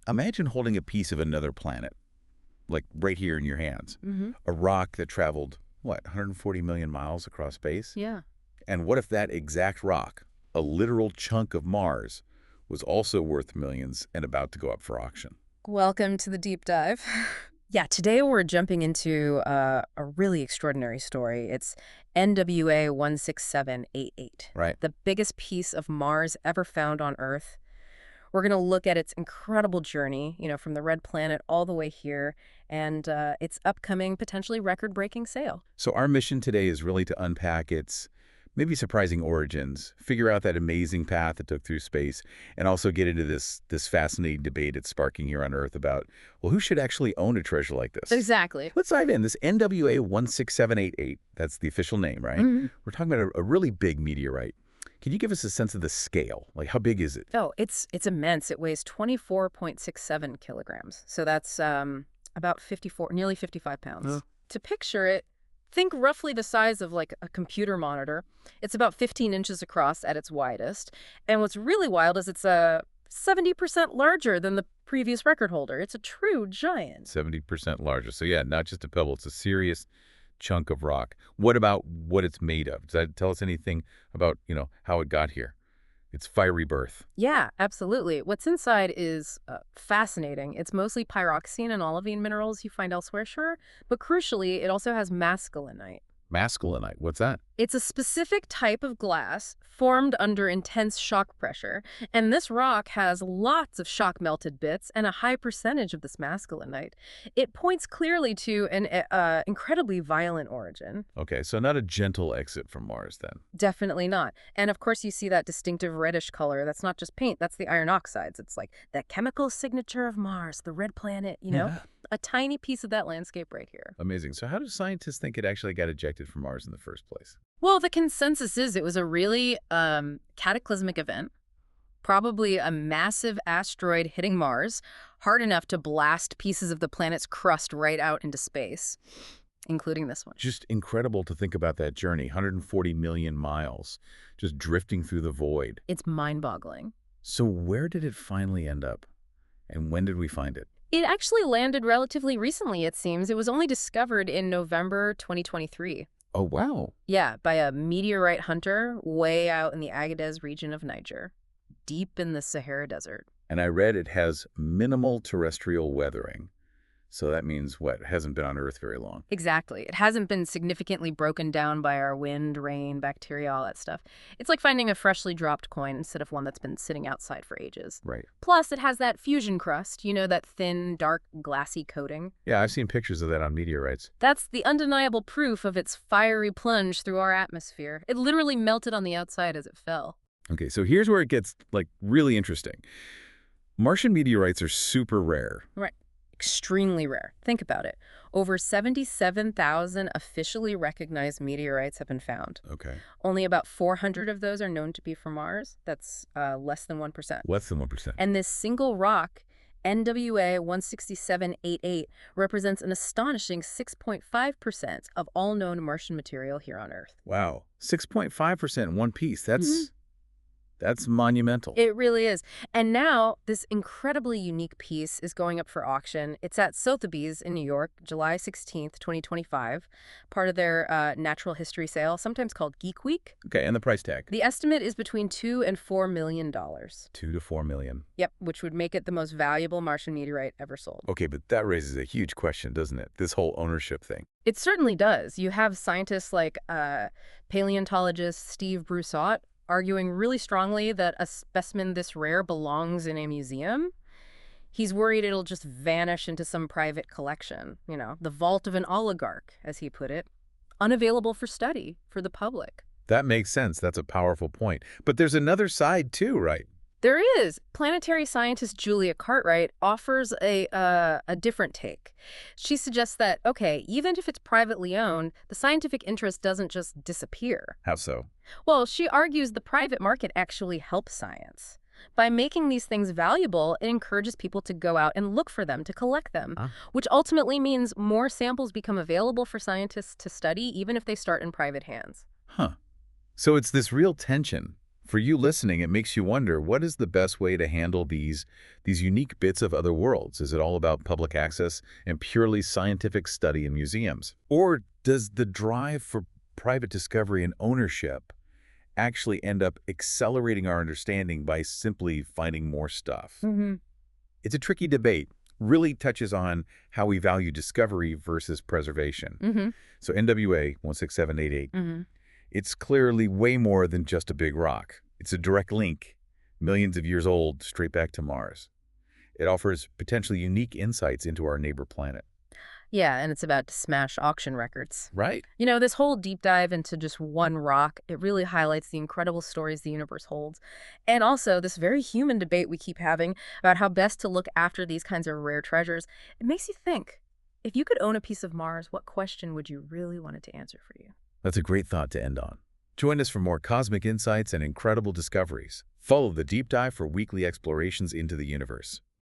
Imagine holding a piece of another planet, like right here in your hands. A rock that traveled, what, 140 million miles across space? Yeah. And what if that exact rock, a literal chunk of Mars, was also worth millions and about to go up for auction? Welcome to the deep dive. Yeah, today we're jumping into a really extraordinary story. It's NWA 16788, Right. the biggest piece of Mars ever found on Earth. We're going to look at its incredible journey, from the red planet all the way here, and its upcoming, potentially record-breaking sale. So our mission today is really to unpack its maybe surprising origins, figure out that amazing path it took through space, and also get into this fascinating debate it's sparking here on Earth about, well, who should actually own a treasure like this? Exactly. Let's dive in. This NWA 16788, that's the official name, right? We're talking about a really big meteorite. Can you give us a sense of the scale? Like, how big is it? Oh, it's immense. It weighs 24.67 kilograms. So that's about nearly 55 pounds. To picture it, think roughly the size of like a computer monitor. It's about 15 inches across at its widest. And what's really wild is it's 70% larger than the previous record holder. It's a true giant. 70% larger. So yeah, not just a pebble. It's a serious chunk of rock. What about what it's made of? Does that tell us anything about, how it got here? Its fiery birth. Yeah, absolutely. What's inside is fascinating. It's mostly pyroxene and olivine minerals you find elsewhere, sure. But crucially, it also has masculinite. Masculinite, what's that? It's a specific type of glass formed under intense shock pressure, and this rock has lots of shock-melted bits and a high percentage of this masculinite. It points clearly to an incredibly violent origin. Okay, so not a gentle exit from Mars then. Definitely not. And of course you see that distinctive reddish color. That's not just paint, that's the iron oxides. It's like that chemical signature of Mars, the red planet, Yeah. A tiny piece of that landscape right here. Amazing. So how do scientists think it actually got ejected from Mars in the first place? Well, the consensus is it was a really cataclysmic event, probably a massive asteroid hitting Mars, hard enough to blast pieces of the planet's crust right out into space, including this one. Just incredible to think about that journey, 140 million miles, just drifting through the void. It's mind-boggling. So where did it finally end up? And when did we find it? It actually landed relatively recently, it seems. It was only discovered in November 2023. Oh, wow. Yeah, by a meteorite hunter way out in the Agadez region of Niger, deep in the Sahara Desert. And I read it has minimal terrestrial weathering. So that means what? It hasn't been on Earth very long. Exactly. It hasn't been significantly broken down by our wind, rain, bacteria, all that stuff. It's like finding a freshly dropped coin instead of one that's been sitting outside for ages. Right. Plus, it has that fusion crust, that thin, dark, glassy coating. Yeah, I've seen pictures of that on meteorites. That's the undeniable proof of its fiery plunge through our atmosphere. It literally melted on the outside as it fell. Okay, so here's where it gets, really interesting. Martian meteorites are super rare. Right. Extremely rare. Think about it. Over 77,000 officially recognized meteorites have been found. Okay. Only about 400 of those are known to be from Mars. That's less than 1%. Less than 1%. And this single rock, NWA 16788, represents an astonishing 6.5% of all known Martian material here on Earth. Wow. 6.5% in one piece. That's monumental. It really is. And now this incredibly unique piece is going up for auction. It's at Sotheby's in New York, July 16th, 2025, part of their natural history sale, sometimes called Geek Week. Okay, and the price tag? The estimate is between $2 and $4 million. $2 to $4 million. Yep, which would make it the most valuable Martian meteorite ever sold. Okay, but that raises a huge question, doesn't it? This whole ownership thing. It certainly does. You have scientists like paleontologist Steve Broussard arguing really strongly that a specimen this rare belongs in a museum. He's worried it'll just vanish into some private collection, the vault of an oligarch, as he put it, unavailable for study for the public. That makes sense. That's a powerful point. But there's another side too, right? There is. Planetary scientist Julia Cartwright offers a different take. She suggests that, okay, even if it's privately owned, the scientific interest doesn't just disappear. How so? Well, she argues the private market actually helps science. By making these things valuable, it encourages people to go out and look for them, to collect them, which ultimately means more samples become available for scientists to study, even if they start in private hands. Huh. So it's this real tension. For you listening, it makes you wonder, what is the best way to handle these unique bits of other worlds? Is it all about public access and purely scientific study in museums? Or does the drive for private discovery and ownership actually end up accelerating our understanding by simply finding more stuff? Mm-hmm. It's a tricky debate. Really touches on how we value discovery versus preservation. Mm-hmm. So NWA 16788, Mm-hmm. it's clearly way more than just a big rock. It's a direct link, millions of years old, straight back to Mars. It offers potentially unique insights into our neighbor planet. Yeah, and it's about to smash auction records. Right. You know, this whole deep dive into just one rock, it really highlights the incredible stories the universe holds. And also, this very human debate we keep having about how best to look after these kinds of rare treasures. It makes you think, if you could own a piece of Mars, what question would you really want it to answer for you? That's a great thought to end on. Join us for more cosmic insights and incredible discoveries. Follow the deep dive for weekly explorations into the universe.